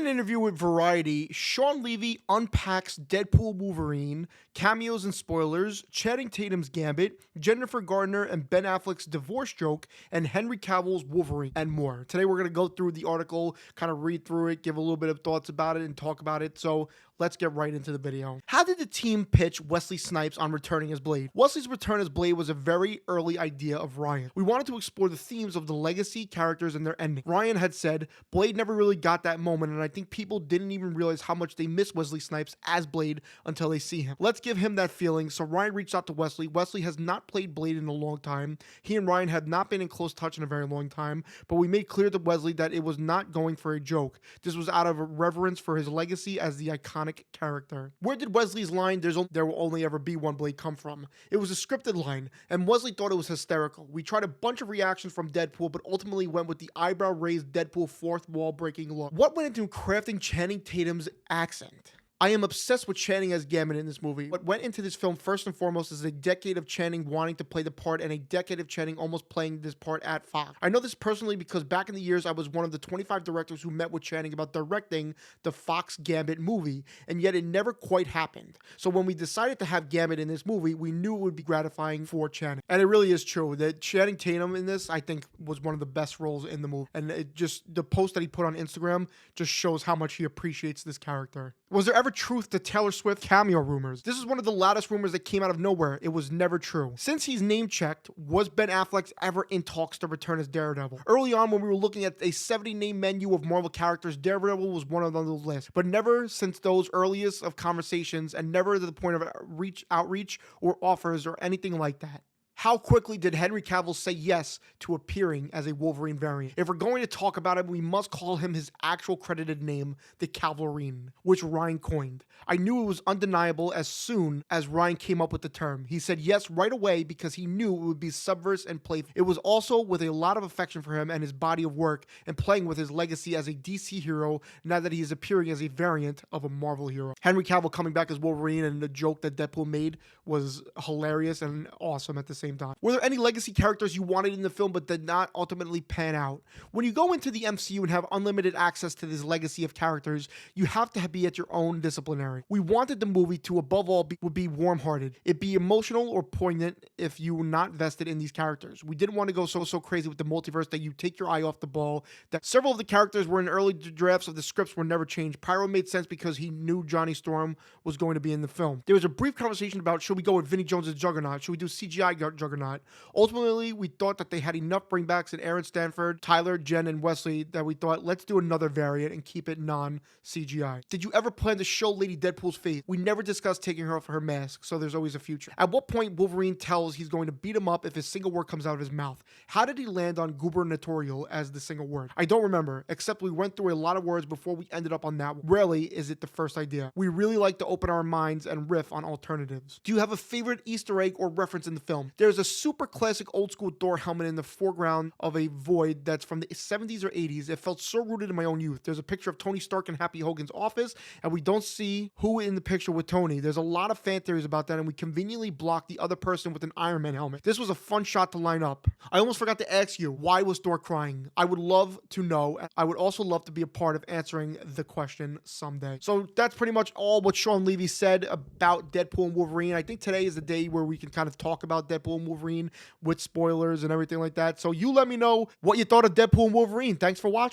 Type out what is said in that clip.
In an interview with Variety, Shawn Levy unpacks Deadpool Wolverine, cameos and spoilers, Channing Tatum's Gambit, Jennifer Gardner and Ben Affleck's divorce joke, and Henry Cavill's Wolverine, and more. Today we're going to go through the article, kind of read through it, give a little bit of thoughts about it, and talk about it. So let's get right into the video. How did the team pitch Wesley Snipes on returning as Blade? Wesley's return as Blade was a very early idea of Ryan. We wanted to explore the themes of the legacy, characters, and their ending. Ryan had said, Blade never really got that moment, and I think people didn't even realize how much they miss Wesley Snipes as Blade until they see him. Let's give him that feeling. So Ryan reached out to Wesley. Wesley has not played Blade in a long time. He and Ryan had not been in close touch in a very long time, but we made clear to Wesley that it was not going for a joke. This was out of reverence for his legacy as the iconic character. Where did Wesley's line, there will only ever be one Blade, come from? It was a scripted line, and Wesley thought it was hysterical. We tried a bunch of reactions from Deadpool, but ultimately went with the eyebrow-raised Deadpool fourth wall-breaking look. What went into crafting Channing Tatum's accent? I am obsessed with Channing as Gambit in this movie. What went into this film first and foremost is a decade of Channing wanting to play the part and a decade of Channing almost playing this part at Fox. I know this personally because back in the years I was one of the 25 directors who met with Channing about directing the Fox Gambit movie, and yet it never quite happened. So when we decided to have Gambit in this movie, we knew it would be gratifying for Channing. And it really is true that Channing Tatum in this, I think, was one of the best roles in the movie. And it just, the post that he put on Instagram just shows how much he appreciates this character. Was there ever truth to Taylor Swift cameo rumors? This is one of the loudest rumors that came out of nowhere. It was never true. Since he's name checked, was Ben Affleck ever in talks to return as Daredevil? Early on, when we were looking at a 70 name menu of Marvel characters, Daredevil was one of the list, but never since those earliest of conversations, and never to the point of outreach or offers or anything like that. How quickly did Henry Cavill say yes to appearing as a Wolverine variant? If we're going to talk about him, we must call him his actual credited name, the Cavalrine, which Ryan coined. I knew it was undeniable as soon as Ryan came up with the term. He said yes right away because he knew it would be subversive and playful. It was also with a lot of affection for him and his body of work and playing with his legacy as a DC hero now that he is appearing as a variant of a Marvel hero. Henry Cavill coming back as Wolverine and the joke that Deadpool made was hilarious and awesome at the same time. Were there any legacy characters you wanted in the film but did not ultimately pan out? When you go into the MCU and have unlimited access to this legacy of characters, you have to be at your own disciplinary. We wanted the movie to, above all, be warm-hearted. It'd be emotional or poignant if you were not vested in these characters. We didn't want to go so crazy with the multiverse that you take your eye off the ball. That several of the characters were in early drafts of the scripts were never changed. Pyro made sense because he knew Johnny Storm was going to be in the film. There was a brief conversation about, should we go with Vinnie Jones as Juggernaut? Should we do CGI Juggernaut? Ultimately, we thought that they had enough bringbacks in Aaron Stanford, Tyler, Jen, and Wesley that we thought, let's do another variant and keep it non-CGI. Did you ever plan to show Lady Deadpool's face? We never discussed taking her off her mask, so there's always a future. At what point Wolverine tells he's going to beat him up if a single word comes out of his mouth? How did he land on gubernatorial as the single word? I don't remember, except we went through a lot of words before we ended up on that one. Rarely is it the first idea. We really like to open our minds and riff on alternatives. Do you have a favorite Easter egg or reference in the film? There's a super classic old school Thor helmet in the foreground of a void that's from the 70s or 80s. It felt so rooted in my own youth. There's a picture of Tony Stark in Happy Hogan's office, and we don't see who in the picture with Tony. There's a lot of fan theories about that, and we conveniently blocked the other person with an Iron Man helmet. This was a fun shot to line up. I almost forgot to ask you, why was Thor crying? I would love to know. I would also love to be a part of answering the question someday. So that's pretty much all what Shawn Levy said about Deadpool and Wolverine. I think today is the day where we can kind of talk about Deadpool and Wolverine with spoilers and everything like that. So you let me know what you thought of Deadpool and Wolverine. Thanks for watching.